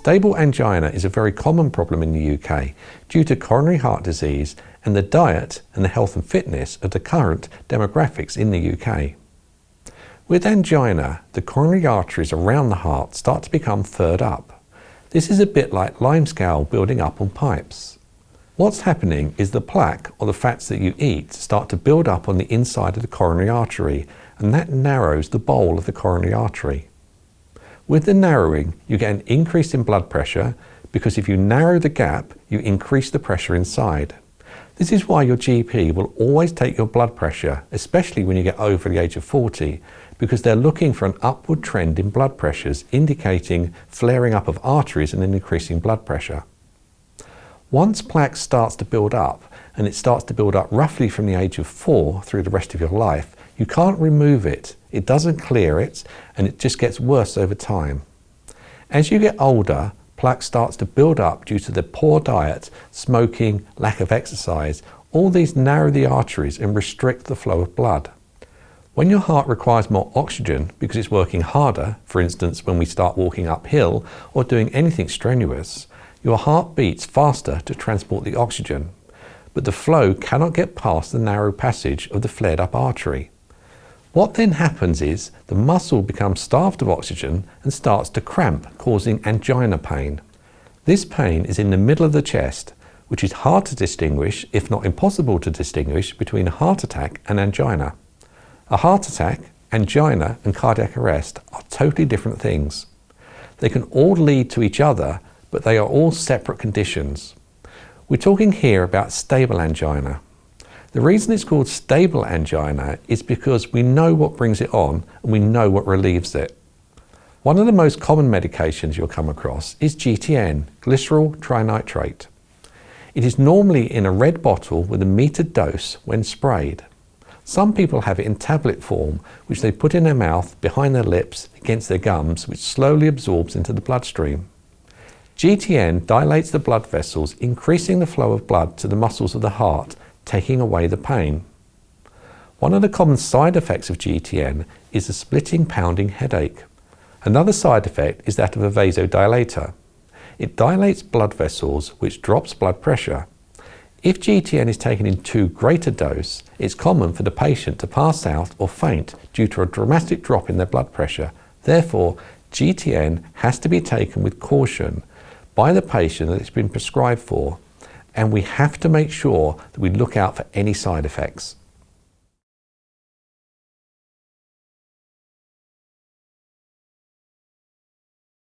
Stable angina is a very common problem in the UK due to coronary heart disease and the diet and the health and fitness of the current demographics in the UK. With angina, the coronary arteries around the heart start to become furred up. This is a bit like limescale building up on pipes. What's happening is the plaque or the fats that you eat start to build up on the inside of the coronary artery, and that narrows the bowl of the coronary artery. With the narrowing, you get an increase in blood pressure because if you narrow the gap, you increase the pressure inside. This is why your GP will always take your blood pressure, especially when you get over the age of 40, because they're looking for an upward trend in blood pressures, indicating flaring up of arteries and an increasing blood pressure. Once plaque starts to build up, and it starts to build up roughly from the age of 4 through the rest of your life, you can't remove it. It doesn't clear it, and it just gets worse over time. As you get older, plaque starts to build up due to the poor diet, smoking, lack of exercise. All these narrow the arteries and restrict the flow of blood. When your heart requires more oxygen because it's working harder, for instance when we start walking uphill or doing anything strenuous, your heart beats faster to transport the oxygen, but the flow cannot get past the narrow passage of the flared up artery. What then happens is the muscle becomes starved of oxygen and starts to cramp, causing angina pain. This pain is in the middle of the chest, which is hard to distinguish, if not impossible to distinguish, between a heart attack and angina. A heart attack, angina and cardiac arrest are totally different things. They can all lead to each other, but they are all separate conditions. We're talking here about stable angina. The reason it's called stable angina is because we know what brings it on and we know what relieves it. One of the most common medications you'll come across is GTN, glyceryl trinitrate. It is normally in a red bottle with a metered dose when sprayed. Some people have it in tablet form, which they put in their mouth, behind their lips, against their gums, which slowly absorbs into the bloodstream. GTN dilates the blood vessels, increasing the flow of blood to the muscles of the heart, taking away the pain. One of the common side effects of GTN is a splitting, pounding headache. Another side effect is that of a vasodilator. It dilates blood vessels, which drops blood pressure. If GTN is taken in too great a dose, it's common for the patient to pass out or faint due to a dramatic drop in their blood pressure. Therefore, GTN has to be taken with caution by the patient that it's been prescribed for, and we have to make sure that we look out for any side effects.